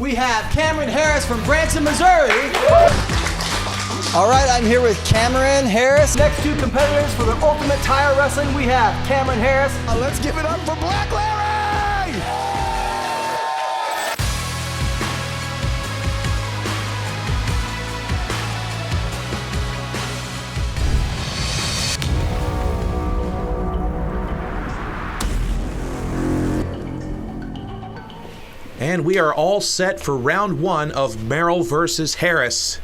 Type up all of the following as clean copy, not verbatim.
we have Kameron Harris from Branson, Missouri. All right, I'm here with Kameron Harris. Next two competitors for the Ultimate Tire Wrestling, we have Kameron Harris. Let's give it up for Black Larry! And we are all set for round one of Merrill versus Harris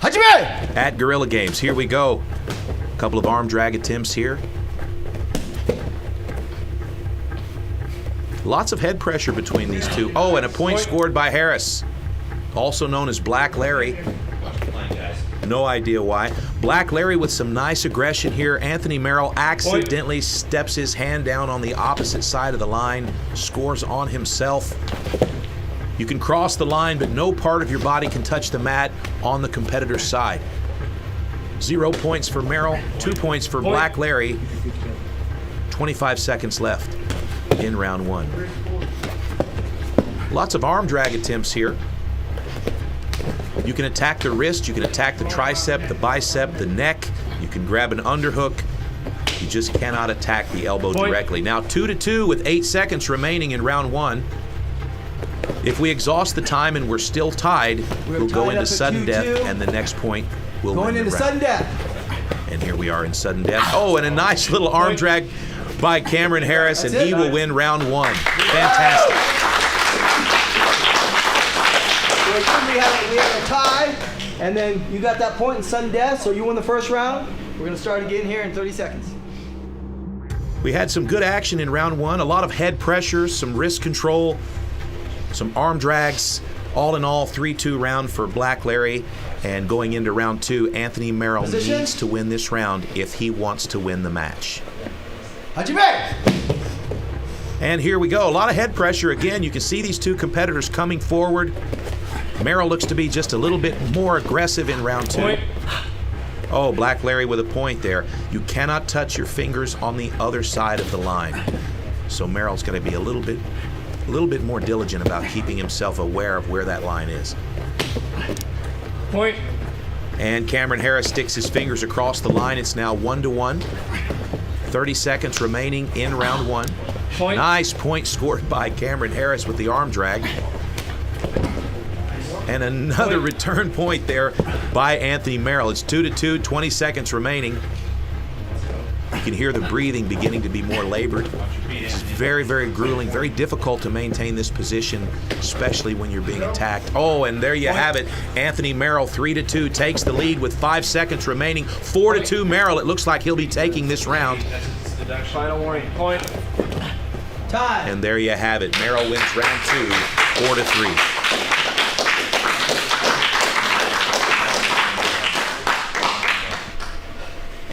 Hajime! at Guerrilla Games. Here we go. A couple of arm drag attempts here. Lots of head pressure between these two. Oh, and a point scored by Harris, also known as Black Larry. No idea why. Black Larry with some nice aggression here. Anthony Merrill accidentally steps his hand down on the opposite side of the line, scores on himself. You can cross the line, but no part of your body can touch the mat on the competitor's side. 0 points for Merrill, 2 points for Black Larry. 25 seconds left in round one. Lots of arm drag attempts here. You can attack the wrist, you can attack the tricep, the bicep, the neck. You can grab an underhook. You just cannot attack the elbow directly. Now 2-2 with 8 seconds remaining in round one. If we exhaust the time and we're still tied, we'll go into sudden death, and the next point will win the round. Sudden death. And here we are in sudden death. Oh, and a nice little arm drag by Kameron Harris, and he will win round one. Fantastic. We have a tie, and then you got that point in sudden death, so you won the first round. We're going to start again here in 30 seconds. We had some good action in round one, a lot of head pressure, some wrist control, some arm drags. All in all, 3-2 round for Black Larry. And going into round two, Anthony Merrill needs to win this round if he wants to win the match. Hajime! And here we go. A lot of head pressure. Again, you can see these two competitors coming forward. Merrill looks to be just a little bit more aggressive in round two. Oh, Black Larry with a point there. You cannot touch your fingers on the other side of the line. So Merrill's going to be a little bit more diligent about keeping himself aware of where that line is. Point. And Kameron Harris sticks his fingers across the line. It's now 1-1. 30 seconds remaining in round one. Point. Nice point scored by Kameron Harris with the arm drag. And another return point there by Anthony Merrill. It's 2-2, 20 seconds remaining. You can hear the breathing beginning to be more labored. It's very, very grueling, very difficult to maintain this position, especially when you're being attacked. Oh, and there you have it. Anthony Merrill, 3-2, takes the lead with 5 seconds remaining. 4-2 Merrill. It looks like he'll be taking this round. Final warning. Point. Tie. And there you have it. Merrill wins round two, 4-3.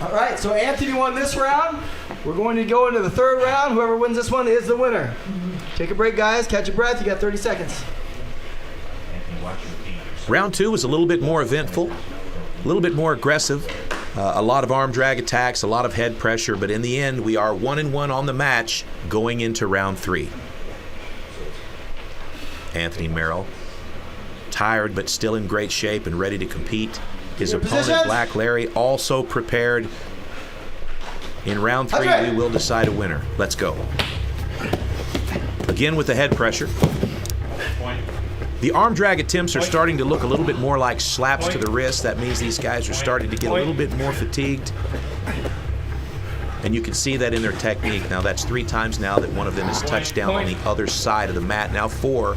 All right, so Anthony won this round. We're going to go into the third round. Whoever wins this one is the winner. Take a break, guys. Catch your breath. You got 30 seconds. Round two was a little bit more eventful, a little bit more aggressive. A lot of arm drag attacks, a lot of head pressure, but in the end, we are 1-1 on the match going into round three. Anthony Merrill, tired but still in great shape and ready to compete. His opponent, Black Larry, also prepared. In round three, we will decide a winner. Let's go. Again with the head pressure. The arm drag attempts are starting to look a little bit more like slaps to the wrist. That means these guys are starting to get a little bit more fatigued. And you can see that in their technique. Now that's 3 times now that one of them has touched down on the other side of the mat. Now 4.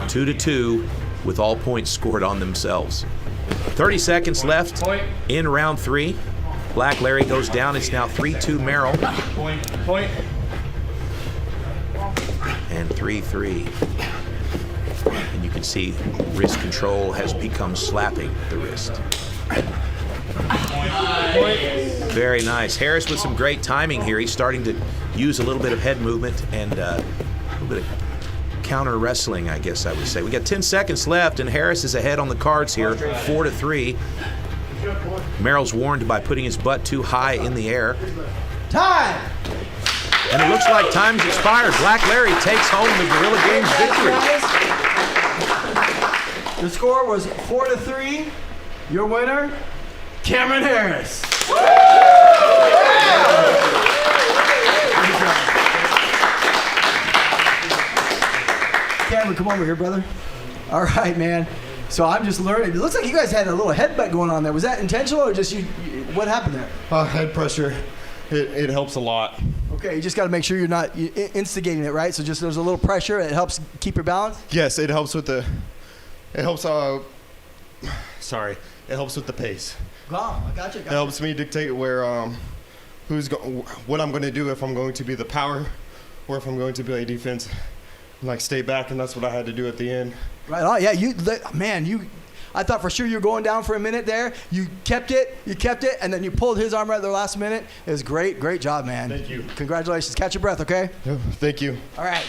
2-2 with all points scored on themselves. 30 seconds left in round three. Black Larry goes down. It's now 3-2 Merrill. Point. And 3-3. And you can see wrist control has become slapping the wrist. Very nice. Harris with some great timing here. He's starting to use a little bit of head movement and a little bit of counter wrestling, I guess I would say. We got 10 seconds left, and Harris is ahead on the cards here, 4-3. Merrill's warned by putting his butt too high in the air. Time! And it looks like time's expired. Black Larry takes home the Guerrilla Games victory. The score was 4-3. Your winner, Kameron Harris. Cameron, come over here, brother. All right, man. So I'm just learning. It looks like you guys had a little headbutt going on there. Was that intentional or just you what happened there? Head pressure. It helps a lot. Okay, you just got to make sure you're not instigating it, right? So just there's a little pressure. It helps keep your balance? Yes, it helps with the... It helps... Sorry. It helps with the pace. Wow, I got you. It helps me dictate where... what I'm going to do, if I'm going to be the power or if I'm going to play defense. Like stay back, and that's what I had to do at the end. Right on. Yeah, I thought for sure you were going down for a minute there. You kept it, and then you pulled his arm right at the last minute. It was great. Great job, man. Thank you. Congratulations. Catch your breath, okay? Yeah, thank you. All right.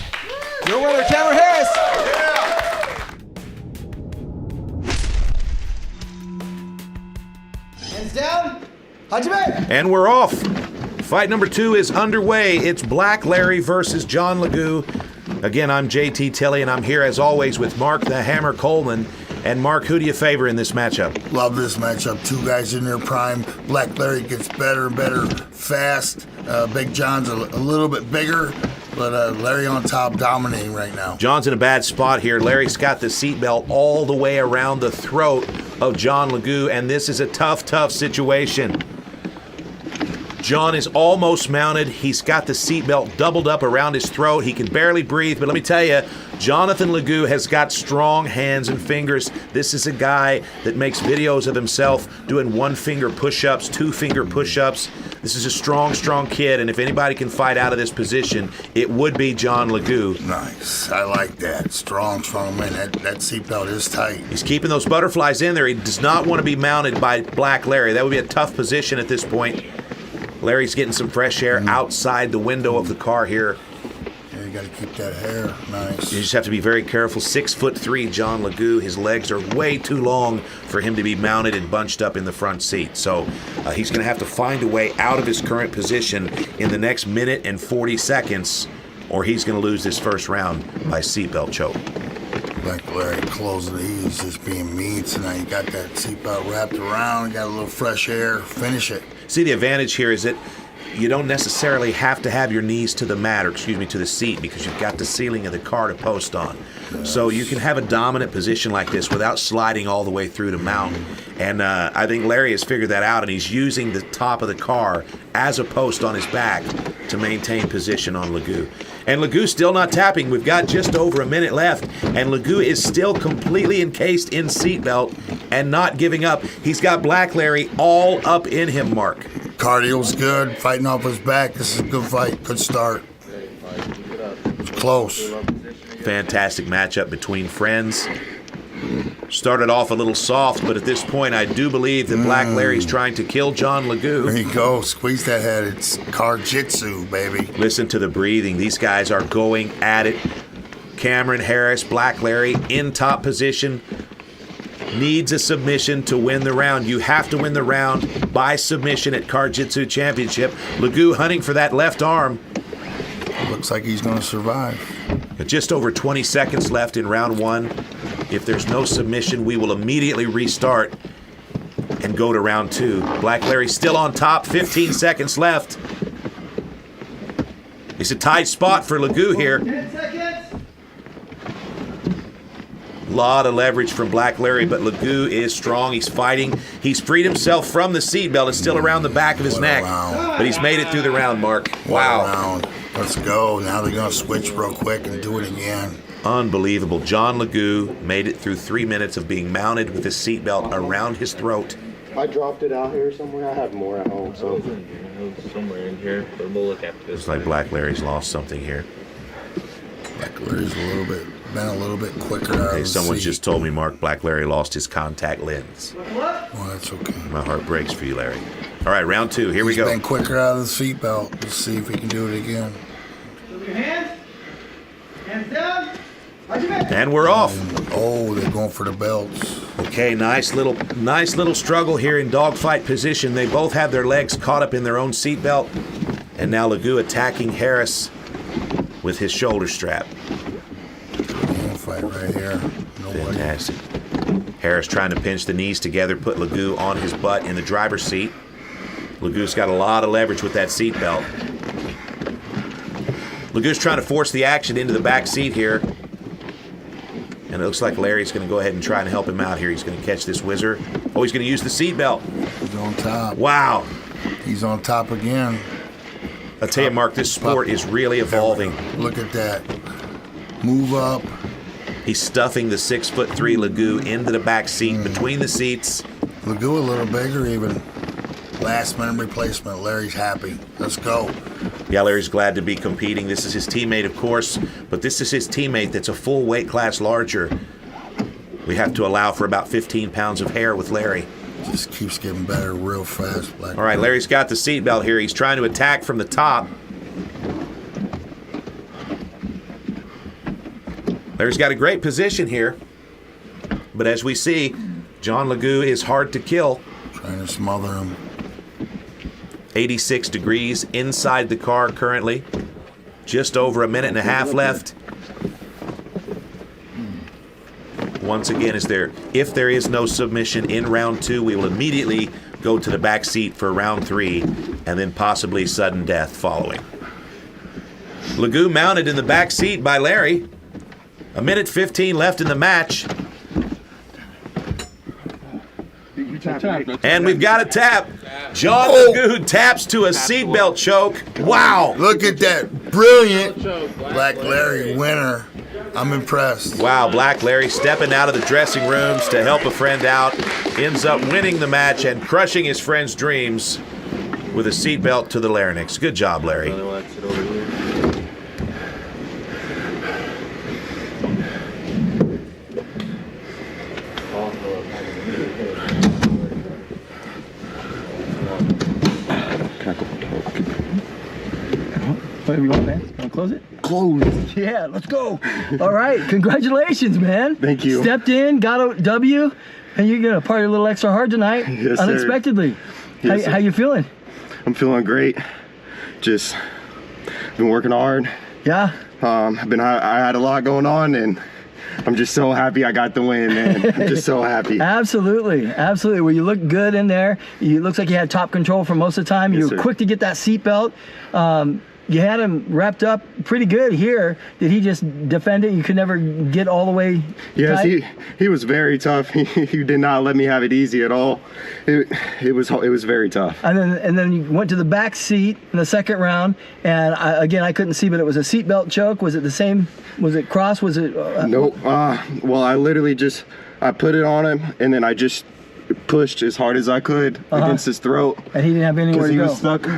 Your winner, Kameron Harris. Hands down. Hajime. And we're off. Fight number 2 is underway. It's Black Larry versus John Legoo. Again, I'm JT Tilley, and I'm here as always with Mark the Hammer Coleman. And Mark, who do you favor in this matchup? Love this matchup. Two guys in their prime. Black Larry gets better and better fast. Big John's a little bit bigger, but Larry on top dominating right now. John's in a bad spot here. Larry's got the seatbelt all the way around the throat of John Legoo, and this is a tough, tough situation. John is almost mounted. He's got the seatbelt doubled up around his throat. He can barely breathe, but let me tell you, Jonathan Legoo has got strong hands and fingers. This is a guy that makes videos of himself doing 1-finger push-ups, 2-finger push-ups. This is a strong, strong kid, and if anybody can fight out of this position, it would be John Legoo. Nice. I like that. Strong man. That seatbelt is tight. He's keeping those butterflies in there. He does not want to be mounted by Black Larry. That would be a tough position at this point. Larry's getting some fresh air outside the window of the car here. Yeah, you got to keep that hair nice. You just have to be very careful. 6'3", John Legoo. His legs are way too long for him to be mounted and bunched up in the front seat. So he's going to have to find a way out of his current position in the next minute and 40 seconds, or he's going to lose this first round by seatbelt choke. Black Larry closing it. He's just being mean tonight. You got that seatbelt wrapped around. Got a little fresh air. Finish it. See, the advantage here is that you don't necessarily have to have your knees to the mat, or to the seat, because you've got the ceiling of the car to post on. Yes. So you can have a dominant position like this without sliding all the way through to mount. And I think Larry has figured that out, and he's using the top of the car as a post on his back to maintain position on Legoo. And Legoo's still not tapping. We've got just over a minute left, and Legoo is still completely encased in seatbelt and not giving up. He's got Black Larry all up in him, Mark. Cardio's good. Fighting off his back. This is a good fight. Good start. It's close. Fantastic matchup between friends. Started off a little soft, but at this point, I do believe that Black Larry's trying to kill John Legoo. There you go. Squeeze that head. It's Jitsu, baby. Listen to the breathing. These guys are going at it. Kameron Harris, Black Larry in top position. Needs a submission to win the round. You have to win the round by submission at Jitsu Championship. Legoo hunting for that left arm. Looks like he's going to survive. Just over 20 seconds left in round 1. If there's no submission, we will immediately restart and go to round 2. Black Larry still on top, 15 seconds left. It's a tight spot for Legoo here. 10 seconds. Lot of leverage from Black Larry, but Legoo is strong. He's fighting. He's freed himself from the seatbelt. It's still around the back of his neck, but he's made it through the round, Mark. Wow. Let's go. Now they're going to switch real quick and do it again. Unbelievable. John Legoo made it through 3 minutes of being mounted with his seatbelt around his throat. I dropped it out here somewhere. I have more at home, so. Somewhere in here, but we'll look after this. Looks like Black Larry's lost something here. Black Larry's been a little bit quicker out of the Someone seat. just told me Mark Black Larry lost his contact lens. Well, that's okay. My heart breaks for you, Larry. All right, round 2. Here we go. He's been quicker out of the seatbelt. Let's see if he can do it again. Move your hands. Hands down. And we're off. Oh, they're going for the belts. Okay, nice little struggle here in dogfight position. They both have their legs caught up in their own seatbelt. And now Legoo attacking Harris with his shoulder strap. They're going to fight right here. No way. Fantastic. Harris trying to pinch the knees together, put Legoo on his butt in the driver's seat. Legoo's got a lot of leverage with that seat belt. Legoo's trying to force the action into the back seat here. And it looks like Larry's going to go ahead and try and help him out here. He's going to catch this whizzer. Oh, he's going to use the seat belt. He's on top. Wow. He's on top again. I'll tell you, Mark, this sport is really evolving. Look at that. Move up. He's stuffing the 6'3" Legoo into the back seat, between the seats. Legoo a little bigger even. Last minute replacement. Larry's happy. Let's go. Yeah, Larry's glad to be competing. This is his teammate, of course, but this is his teammate that's a full weight class larger. We have to allow for about 15 pounds of hair with Larry. Just keeps getting better real fast. Black. All right, Larry's got the seatbelt here. He's trying to attack from the top. Larry's got a great position here, but as we see, John Legoo is hard to kill. Trying to smother him. 86 degrees inside the car currently. Just over a minute and a half left. Once again, if there is no submission in round 2, we will immediately go to the back seat for round 3, and then possibly sudden death following. Legoo mounted in the back seat by Larry. A minute 15 left in the match. And we've got a tap. John Legoo taps to a seatbelt choke. Wow. Look at that. Brilliant. Black Larry winner. I'm impressed. Wow, Black Larry stepping out of the dressing rooms to help a friend out. Ends up winning the match and crushing his friend's dreams with a seatbelt to the larynx. Good job, Larry. Whatever you want, man. Want to close it? Close. Yeah, let's go. All right, congratulations, man. Thank you. Stepped in, got a W, and you're going to party a little extra hard tonight. Yes, sir. Unexpectedly. Yes, how you feeling? I'm feeling great. Just been working hard. Yeah? I had a lot going on, and I'm just so happy I got the win, man. I'm just so happy. Absolutely, absolutely. Well, you look good in there. It looks like you had top control for most of the time. Yes, You were sir. quick to get that seatbelt. You had him wrapped up pretty good here. Did he just defend it? You could never get all the way Yes, tight? he was very tough. He did not let me have it easy at all. It was very tough. And then you went to the back seat in the second round, and I couldn't see, but it was a seatbelt choke. Was it the same? Was it cross? Was it? Nope. Well, I literally I put it on him, and then I just pushed as hard as I could against his throat. And he didn't have anywhere to go.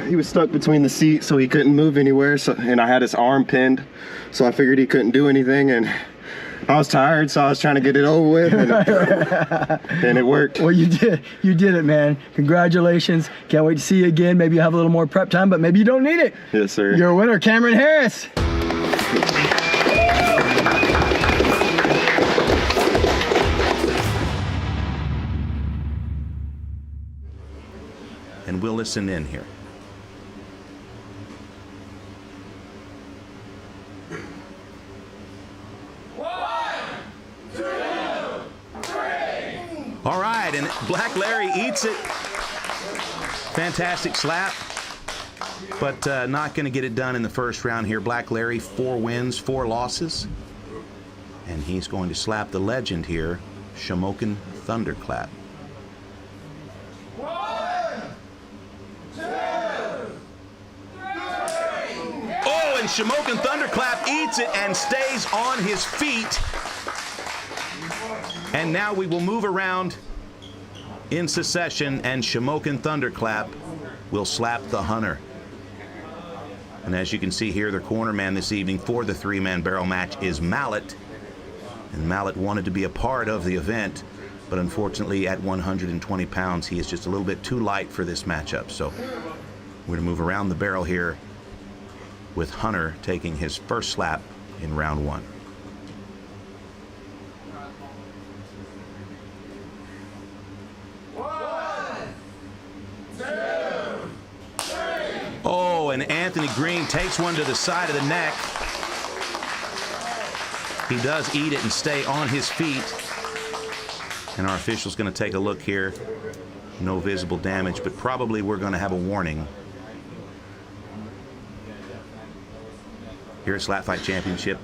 He was stuck between the seat, so he couldn't move anywhere. So, and I had his arm pinned, so I figured he couldn't do anything. And I was tired, so I was trying to get it over with, and it worked. Well, you did it, man. Congratulations. Can't wait to see you again. Maybe you have a little more prep time, but maybe you don't need it. Yes, sir. You're a winner, Kameron Harris. And we'll listen in here. All right, and Black Larry eats it. Fantastic slap, but not going to get it done in the first round here. Black Larry, 4 wins, 4 losses. And he's going to slap the legend here, Shamokin Thunderclap. Oh, and Shamokin Thunderclap eats it and stays on his feet. And now we will move around in succession, and Shamokin Thunderclap will slap the Hunter. And as you can see here, the corner man this evening for the 3-man barrel match is Mallet. And Mallet wanted to be a part of the event, but unfortunately at 120 pounds, he is just a little bit too light for this matchup. So we're gonna move around the barrel here with Hunter taking his first slap in round 1. Oh, and Anthony Green takes one to the side of the neck. He does eat it and stay on his feet. And our official's going to take a look here. No visible damage, but probably we're going to have a warning. Here at Slap Fight Championship,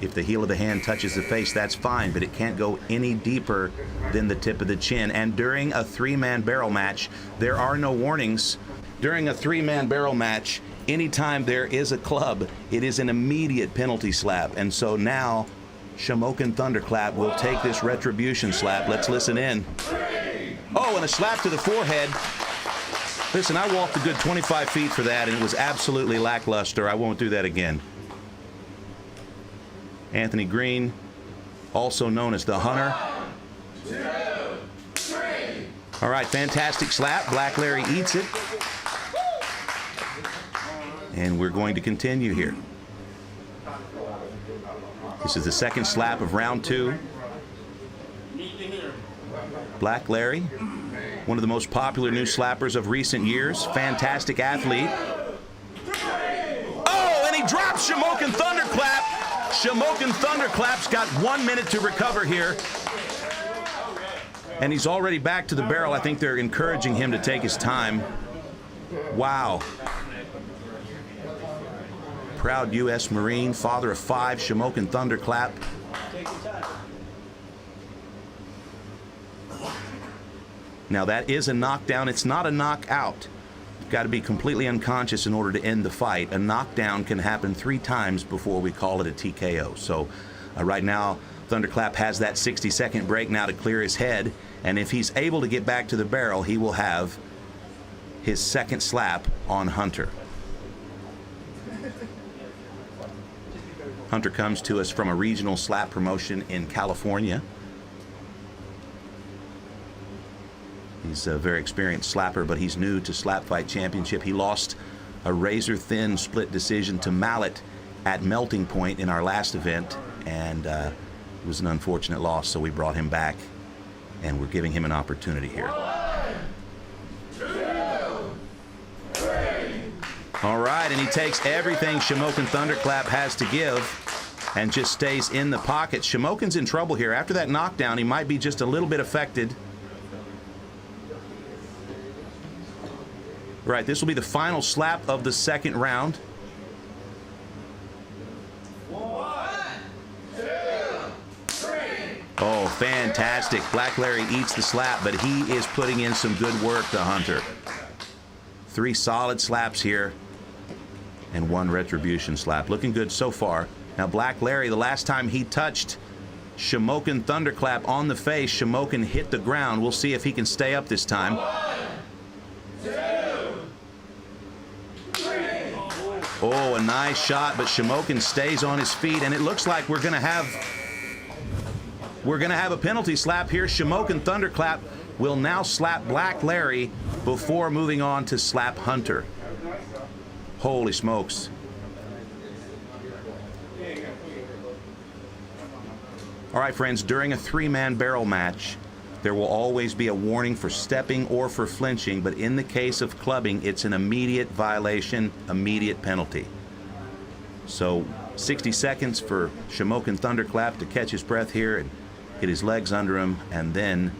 if the heel of the hand touches the face, that's fine, but it can't go any deeper than the tip of the chin. And during a three-man barrel match, there are no warnings. During a three-man barrel match, anytime there is a club, it is an immediate penalty slap. And so now, Shamokin Thunderclap will take this retribution slap. Let's listen in. Oh, and a slap to the forehead. Listen, I walked a good 25 feet for that, and it was absolutely lackluster. I won't do that again. Anthony Green, also known as the Hunter. 1, 2, 3. All right, fantastic slap. Black Larry eats it. And we're going to continue here. This is the second slap of round 2. Black Larry, one of the most popular new slappers of recent years. Fantastic athlete. Oh, and he drops Shamokin Thunderclap. Shamokin Thunderclap's got 1 minute to recover here. And he's already back to the barrel. I think they're encouraging him to take his time. Wow. Proud U.S. Marine, father of 5, Shamokin Thunderclap. Now that is a knockdown. It's not a knockout. You've got to be completely unconscious in order to end the fight. A knockdown can happen 3 times before we call it a TKO. So right now, Thunderclap has that 60-second break now to clear his head. And if he's able to get back to the barrel, he will have his second slap on Hunter. Hunter comes to us from a regional slap promotion in California. He's a very experienced slapper, but he's new to Slap Fight Championship. He lost a razor-thin split decision to Mallet at Melting Point in our last event, and it was an unfortunate loss, so we brought him back, and we're giving him an opportunity here. 1, 2, 3. All right, and he takes everything Shamokin Thunderclap has to give and just stays in the pocket. Shamokin's in trouble here. After that knockdown, he might be just a little bit affected. Right, this will be the final slap of the second round. 1, 2, 3. Oh, fantastic. Black Larry eats the slap, but he is putting in some good work to Hunter. 3 solid slaps here and 1 retribution slap. Looking good so far. Now, Black Larry, the last time he touched Shamokin Thunderclap on the face, Shamokin hit the ground. We'll see if he can stay up this time. 1, 2, 3. Oh, a nice shot, but Shamokin stays on his feet, and it looks like we're gonna have a penalty slap here. Shamokin Thunderclap will now slap Black Larry before moving on to slap Hunter. Holy smokes. All right, friends, during a 3-man barrel match, there will always be a warning for stepping or for flinching, but in the case of clubbing, it's an immediate violation, immediate penalty. So 60 seconds for Shamokin Thunderclap to catch his breath here and get his legs under him, and then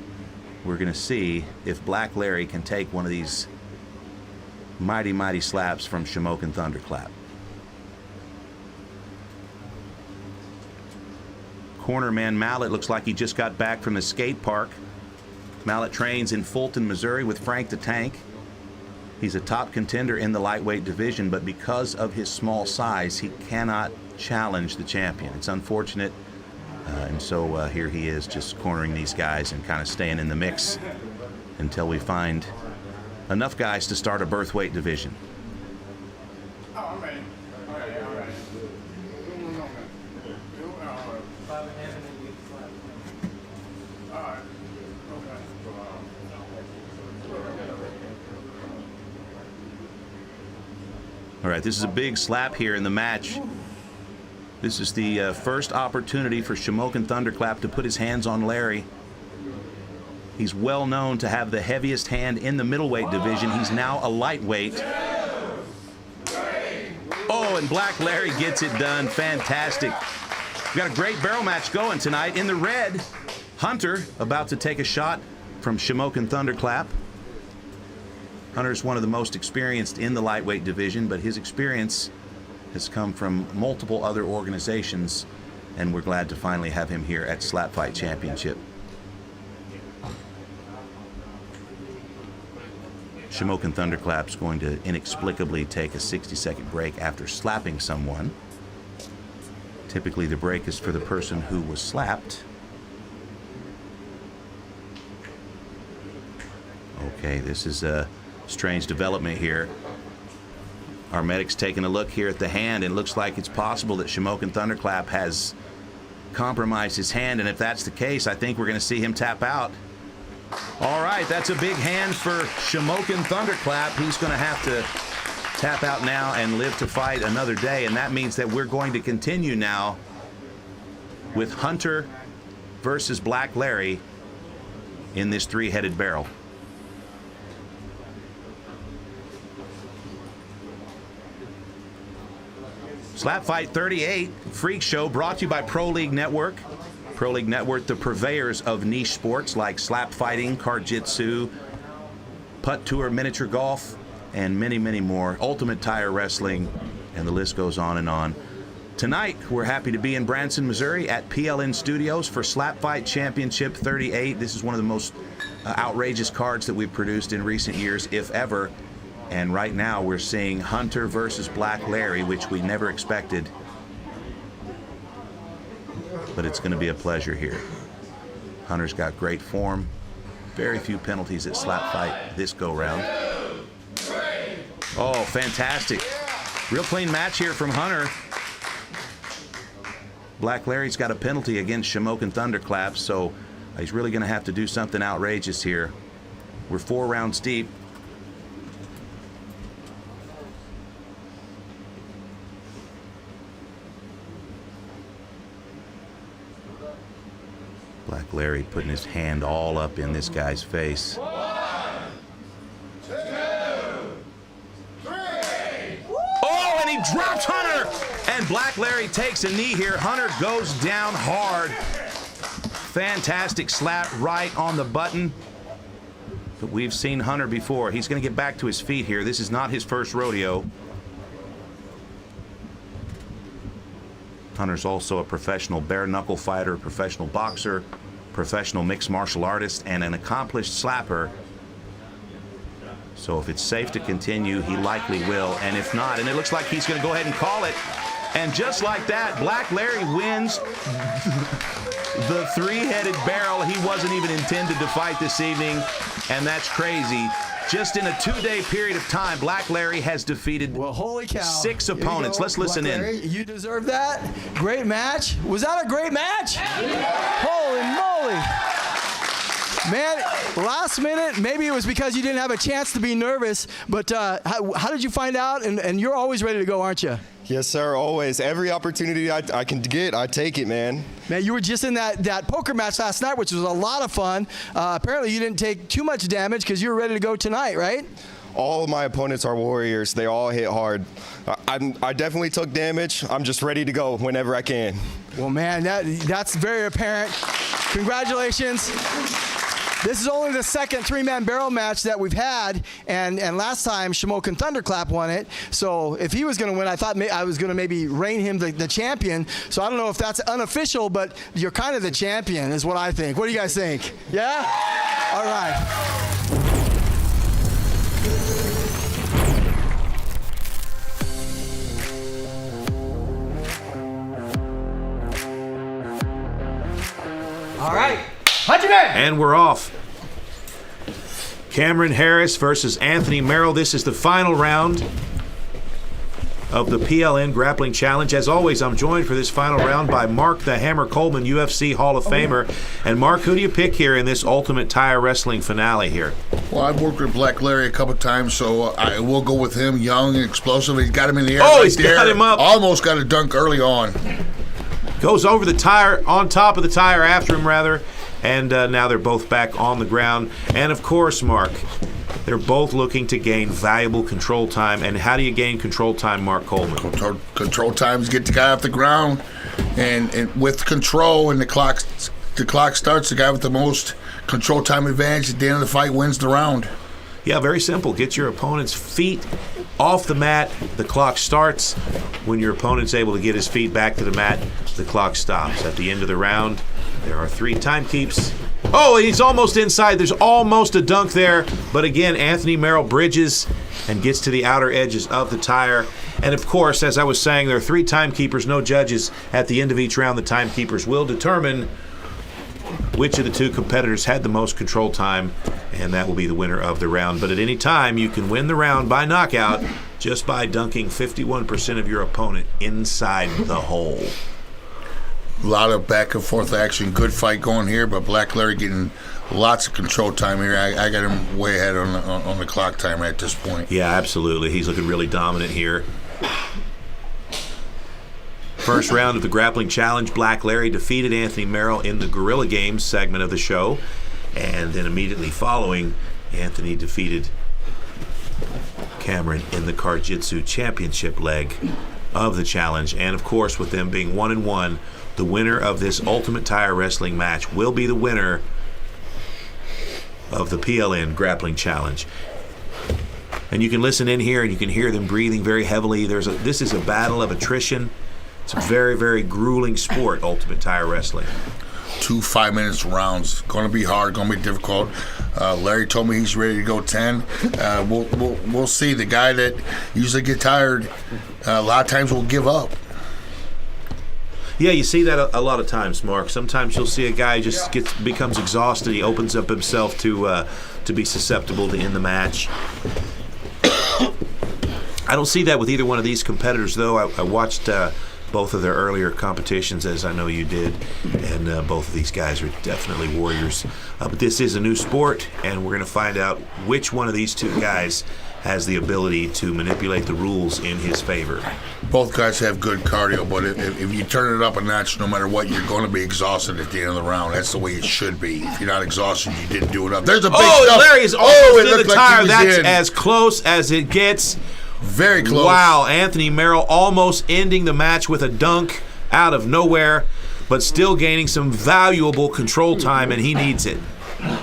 we're going to see if Black Larry can take one of these mighty, mighty slaps from Shamokin Thunderclap. Corner man Mallet looks like he just got back from the skate park. Mallet trains in Fulton, Missouri with Frank the Tank. He's a top contender in the lightweight division, but because of his small size, he cannot challenge the champion. It's unfortunate, and so here he is just cornering these guys and kind of staying in the mix until we find enough guys to start a birthweight division. All right, this is a big slap here in the match. This is the first opportunity for Shamokin Thunderclap to put his hands on Larry. He's well known to have the heaviest hand in the middleweight division. He's now a lightweight. Oh, and Black Larry gets it done. Fantastic. We got a great barrel match going tonight. In the red, Hunter about to take a shot from Shamokin Thunderclap. Hunter's one of the most experienced in the lightweight division, but his experience has come from multiple other organizations, and we're glad to finally have him here at Slap Fight Championship. Shamokin Thunderclap's going to inexplicably take a 60-second break after slapping someone. Typically the break is for the person who was slapped. Okay, this is a strange development here. Our medic's taking a look here at the hand, and it looks like it's possible that Shamokin Thunderclap has compromised his hand, and if that's the case, I think we're going to see him tap out. All right, that's a big hand for Shamokin Thunderclap. He's going to have to tap out now and live to fight another day, and that means that we're going to continue now with Hunter versus Black Larry in this three-headed barrel. Slap Fight 38 Freak Show brought to you by Pro League Network. Pro League Network, the purveyors of niche sports like slap fighting, card jitsu, putt tour, miniature golf, and many, many more. Ultimate Tire Wrestling, and the list goes on and on. Tonight, we're happy to be in Branson, Missouri at PLN Studios for Slap Fight Championship 38. This is one of the most outrageous cards that we've produced in recent years, if ever. And right now, we're seeing Hunter versus Black Larry, which we never expected. But it's going to be a pleasure here. Hunter's got great form. Very few penalties at Slap Fight this go-round. Oh, fantastic. Real clean match here from Hunter. Black Larry's got a penalty against Shamokin Thunderclap, so he's really going to have to do something outrageous here. We're 4 rounds deep. Black Larry putting his hand all up in this guy's face. 1, 2, 3. Oh, and he drops Hunter! And Black Larry takes a knee here. Hunter goes down hard. Fantastic slap right on the button. But we've seen Hunter before. He's going to get back to his feet here. This is not his first rodeo. Hunter's also a professional bare-knuckle fighter, professional boxer, professional mixed martial artist, and an accomplished slapper. So if it's safe to continue, he likely will. And if not, and it looks like he's going to go ahead and call it. And just like that, Black Larry wins the three-headed barrel. He wasn't even intended to fight this evening, and that's crazy. Just in a 2-day period of time, Black Larry has defeated holy cow. 6 opponents. Let's listen Black Larry, you deserve that. Great match. Was that a great match? Holy moly. Man, last minute, maybe it was because you didn't have a chance to be nervous, but how did you find out? And you're always ready to go, aren't you? Yes, sir, always. Every opportunity I can get, I take it, man. Man, you were just in that poker match last night, which was a lot of fun. Apparently, you didn't take too much damage because you were ready to go tonight, right? All of my opponents are warriors. They all hit hard. I definitely took damage. I'm just ready to go whenever I can. Well, man, that's very apparent. Congratulations. This is only the second 3-man barrel match that we've had, and last time Shamokin Thunderclap won it. So if he was going to win, I thought I was going to maybe reign him the champion. So I don't know if that's unofficial, but you're kind of the champion is what I think. What do you guys think? Yeah? All right. All right. And we're off. Kameron Harris versus Anthony Merrill. This is the final round of the PLN Grappling Challenge. As always, I'm joined for this final round by Mark the Hammer Coleman, UFC Hall of Famer. And Mark, who do you pick here in this Ultimate Tire Wrestling finale here? Well, I've worked with Black Larry a couple times, so I will go with him. Young and explosive. He's got him in the air. Oh, right he's there. got him up. Almost got a dunk early on. Goes over the tire, on top of the tire after him, rather. And now they're both back on the ground. And, of course, Mark, they're both looking to gain valuable control time. And how do you gain control time, Mark Coleman? Control times get the guy off the ground. and with control, and the clock starts, the guy with the most control time advantage at the end of the fight wins the round. Yeah, very simple. Get your opponent's feet off the mat. The clock starts. When your opponent's able to get his feet back to the mat, the clock stops. At the end of the round, there are 3 time keeps. Oh, he's almost inside. There's almost a dunk there. But again, Anthony Merrill bridges and gets to the outer edges of the tire. And of course, as I was saying, there are 3 timekeepers, no judges. At the end of each round, the timekeepers will determine which of the 2 competitors had the most control time, and that will be the winner of the round. But at any time, you can win the round by knockout just by dunking 51% of your opponent inside the hole. A lot of back and forth action. Good fight going here, but Black Larry getting lots of control time here. I got him way ahead on the clock timer at this point. Yeah, absolutely. He's looking really dominant here. First round of the grappling challenge, Black Larry defeated Anthony Merrill in the Guerrilla Games segment of the show. And then immediately following, Anthony defeated Kameron in the Jiu-Jitsu championship leg of the challenge. And of course, with them being 1-1, the winner of this Ultimate Tire Wrestling match will be the winner of the PLN grappling challenge. And you can listen in here and you can hear them breathing very heavily. This is a battle of attrition. It's a very, very grueling sport, Ultimate Tire Wrestling. 2 5-minute rounds. Going to be hard. Going to be difficult. Larry told me he's ready to go 10. We'll see. The guy that usually get tired, a lot of times will give up. Yeah, you see that a lot of times, Mark. Sometimes you'll see a guy just becomes exhausted. He opens up himself to be susceptible to end the match. I don't see that with either one of these competitors, though. I watched both of their earlier competitions, as I know you did, and both of these guys are definitely warriors. But this is a new sport, and we're going to find out which one of these 2 guys has the ability to manipulate the rules in his favor. Both guys have good cardio, but if you turn it up a notch, no matter what, you're going to be exhausted at the end of the round. That's the way it should be. If you're not exhausted, you didn't do enough. There's a big stuff. Larry is almost in the tire. That's as close as it gets. Very close. Wow, Anthony Merrill almost ending the match with a dunk out of nowhere, but still gaining some valuable control time, and he needs it.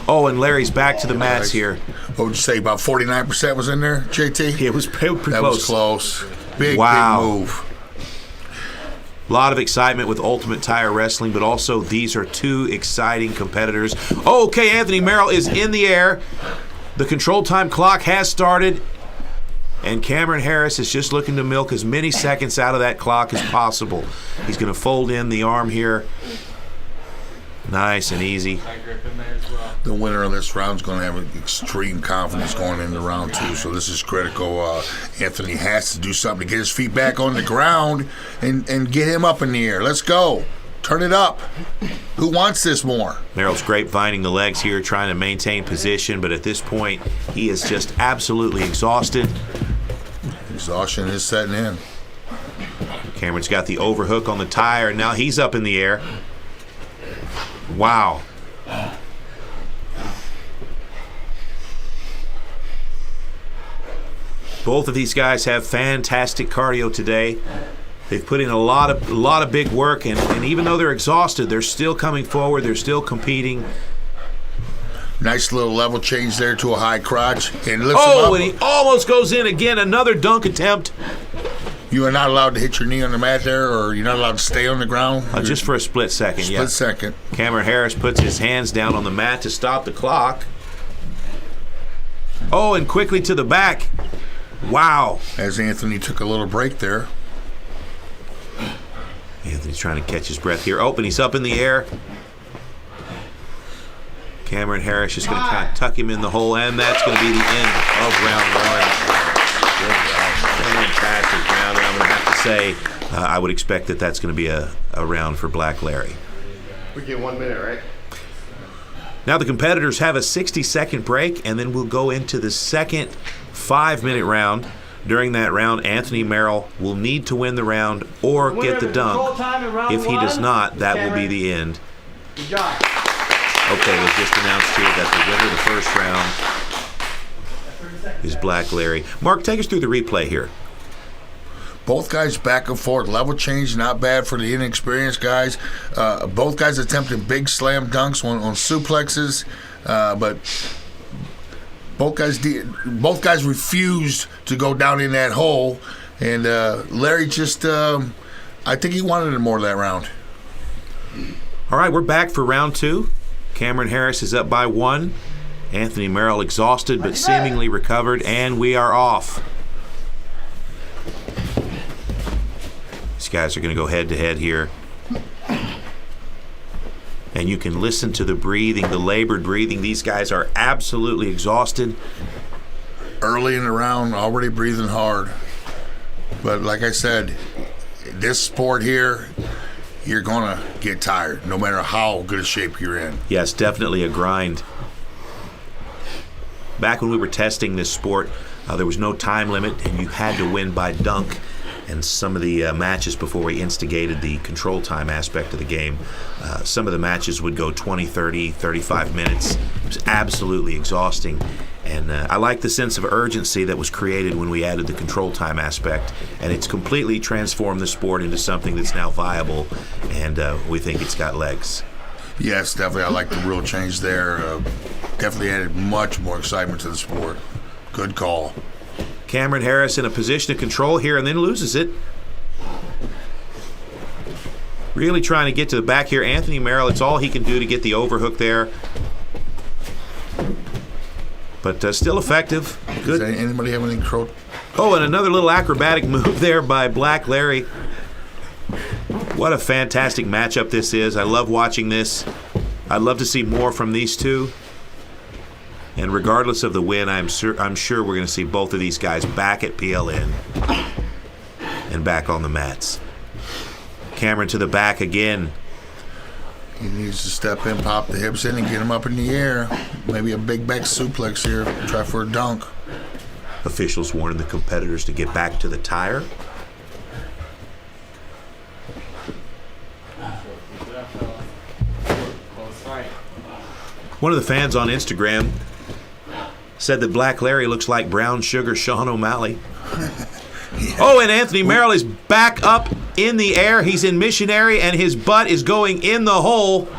Oh, and Larry's back to the mats here. What would you say, about 49% was in there, JT? Yeah, it was pretty close. That was close. Big move. A lot of excitement with Ultimate Tire Wrestling, but also these are 2 exciting competitors. Oh, okay, Anthony Merrill is in the air. The control time clock has started. And Kameron Harris is just looking to milk as many seconds out of that clock as possible. He's going to fold in the arm here. Nice and easy. The winner of this round is going to have extreme confidence going into round 2, so this is critical. Anthony has to do something to get his feet back on the ground and get him up in the air. Let's go. Turn it up. Who wants this more? Merrill's grapevining the legs here, trying to maintain position, but at this point, he is just absolutely exhausted. Exhaustion is setting in. Cameron's got the overhook on the tire, and now he's up in the air. Wow. Both of these guys have fantastic cardio today. They've put in a lot of big work, and even though they're exhausted, they're still coming forward. They're still competing. Nice little level change there to a high crotch. And lifts him up. And he almost goes in again. Another dunk attempt. You are not allowed to hit your knee on the mat there, or you're not allowed to stay on the ground? Just for a split second, Split second. Kameron Harris puts his hands down on the mat to stop the clock. Oh, and quickly to the back. Wow. As Anthony took a little break there. Anthony's trying to catch his breath here. Oh, and he's up in the air. Kameron Harris is going to kind of tuck him in the hole, and that's going to be the end of round 1. Fantastic round, and I'm going to have to say I would expect that that's going to be a round for Black Larry. We get 1 minute, right? Now the competitors have a 60-second break, and then we'll go into the second 5-minute round. During that round, Anthony Merrill will need to win the round or get the dunk. If he does not, that will be the end. Good job. Okay, it was just announced here that the winner of the first round is Black Larry. Mark, take us through the replay here. Both guys back and forth, level change, not bad for the inexperienced guys. Both guys attempted big slam dunks on suplexes, but both guys refused to go down in that hole, and Larry just, I think he wanted it more that round. All right, we're back for round 2. Kameron Harris is up by 1. Anthony Merrill exhausted but seemingly recovered, and we are off. These guys are going to go head-to-head here. And you can listen to the breathing, the labored breathing. These guys are absolutely exhausted. Early in the round, already breathing hard. But like I said, this sport here, you're going to get tired, no matter how good a shape you're in. Yes, definitely a grind. Back when we were testing this sport, there was no time limit, and you had to win by dunk. And some of the matches before we instigated the control time aspect of the game, some of the matches would go 20, 30, 35 minutes. It was absolutely exhausting. And I like the sense of urgency that was created when we added the control time aspect. And it's completely transformed the sport into something that's now viable, and we think it's got legs. Yes, definitely. I like the rule change there. Definitely added much more excitement to the sport. Good call. Kameron Harris in a position of control here and then loses it. Really trying to get to the back here. Anthony Merrill, it's all he can do to get the overhook there. But still effective. Good. Does anybody have any control? Oh, and another little acrobatic move there by Black Larry. What a fantastic matchup this is. I love watching this. I'd love to see more from these two. And regardless of the win, I'm sure we're going to see both of these guys back at PLN and back on the mats. Kameron to the back again. He needs to step in, pop the hips in, and get him up in the air. Maybe a big back suplex here. Try for a dunk. Officials warning the competitors to get back to the tire. One of the fans on Instagram said that Black Larry looks like Brown Sugar Sean O'Malley. Oh, and Anthony Merrill is back up in the air. He's in missionary, and his butt is going in the hole.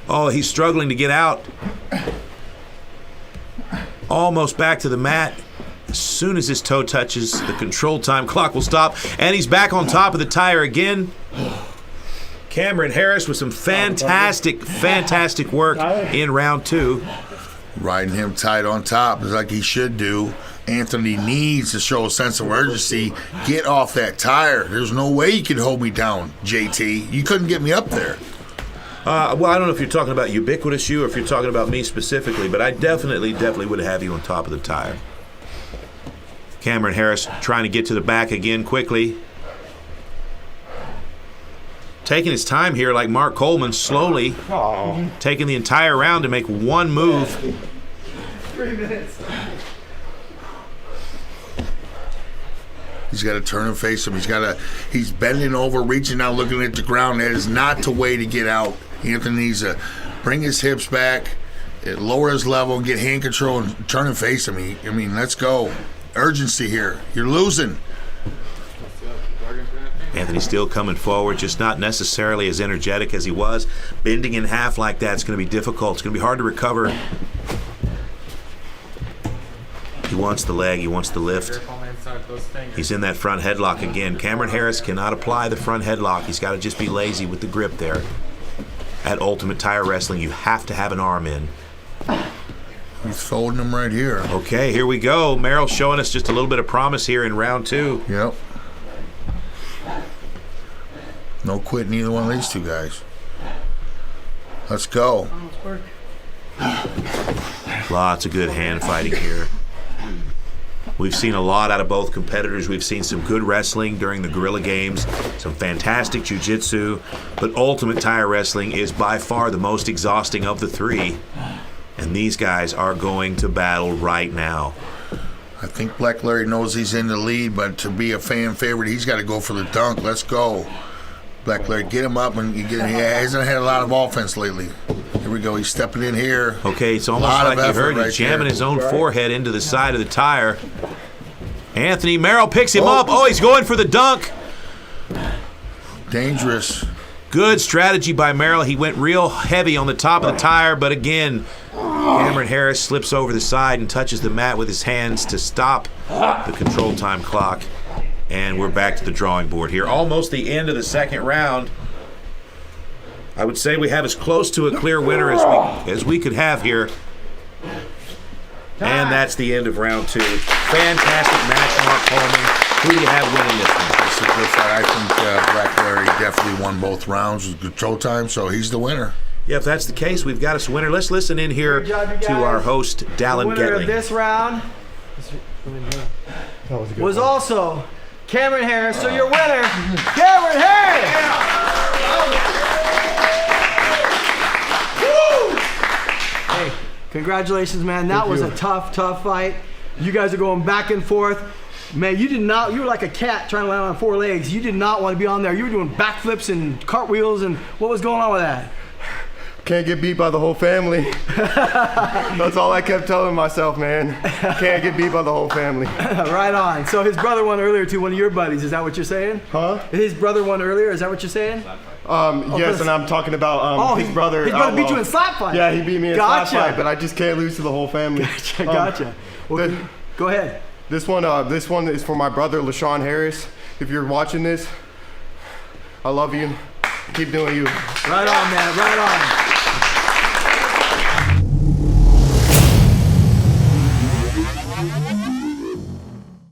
Oh, he's struggling to get out. Almost back to the mat. As soon as his toe touches, the control time clock will stop, and he's back on top of the tire again. Kameron Harris with some fantastic work in round 2. Riding him tight on top is like he should do. Anthony needs to show a sense of urgency. Get off that tire. There's no way you can hold me down, JT. You couldn't get me up there. Well, I don't know if you're talking about Ubiquitous You or if you're talking about me specifically, but I definitely would have you on top of the tire. Kameron Harris trying to get to the back again quickly. Taking his time here like Mark Coleman, slowly taking the entire round to make one move. 3 minutes. He's got to turn and face him. He's bending over, reaching out, looking at the ground. That is not the way to get out. Anthony needs to bring his hips back, lower his level, get hand control, and turn and face him. I mean, let's go. Urgency here. You're losing. Anthony still coming forward, just not necessarily as energetic as he was. Bending in half like that is going to be difficult. It's going to be hard to recover. He wants the leg. He wants the lift. He's in that front headlock again. Kameron Harris cannot apply the front headlock. He's got to just be lazy with the grip there. At Ultimate Tire Wrestling, you have to have an arm in. He's folding him right here. Okay, here we go. Merrill showing us just a little bit of promise here in round 2. Yep. No quitting either one of these two guys. Let's go. Lots of good hand fighting here. We've seen a lot out of both competitors. We've seen some good wrestling during the Guerrilla Games, some fantastic jiu-jitsu, but Ultimate Tire Wrestling is by far the most exhausting of the 3, and these guys are going to battle right now. I think Black Larry knows he's in the lead, but to be a fan favorite, he's got to go for the dunk. Let's go. Black Larry, get him up, and he hasn't had a lot of offense lately. Here we go. He's stepping in here. Okay, it's almost like you heard him jamming his own forehead into the side of the tire. Anthony Merrill picks him up. Oh, he's going for the dunk. Dangerous. Good strategy by Merrill. He went real heavy on the top of the tire, but again, Kameron Harris slips over the side and touches the mat with his hands to stop the control time clock. And we're back to the drawing board here. Almost the end of the second round. I would say we have as close to a clear winner as we could have here. And that's the end of round 2. Fantastic match, Mark Coleman. Who do you have winning this one? This is a good fight. I think Black Larry definitely won both rounds with control time, so he's the winner. Yeah, if that's the case, we've got us a winner. Let's listen in here to our host, Dallin Winner of Getling. this round was also Kameron Harris. So your winner, Kameron Harris. Hey, congratulations, man. That was a tough fight. You guys are going back and forth. Man, you were like a cat trying to land on 4 legs. You did not want to be on there. You were doing backflips and cartwheels, and what was going on with that? Can't get beat by the whole family. That's all I kept telling myself, man. Can't get beat by the whole family. Right on. So his brother won earlier too, one of your buddies. Is that what you're saying? Huh? His brother won earlier. Is that what you're saying? Yes, and I'm talking about his brother. His brother beat you in slap fight. Yeah, he beat me in slap fight, but I just can't lose to the whole family. Gotcha. Well, go ahead. This one is for my brother, LaShawn Harris. If you're watching this, I love you. Keep doing you. Right on, man. Right on.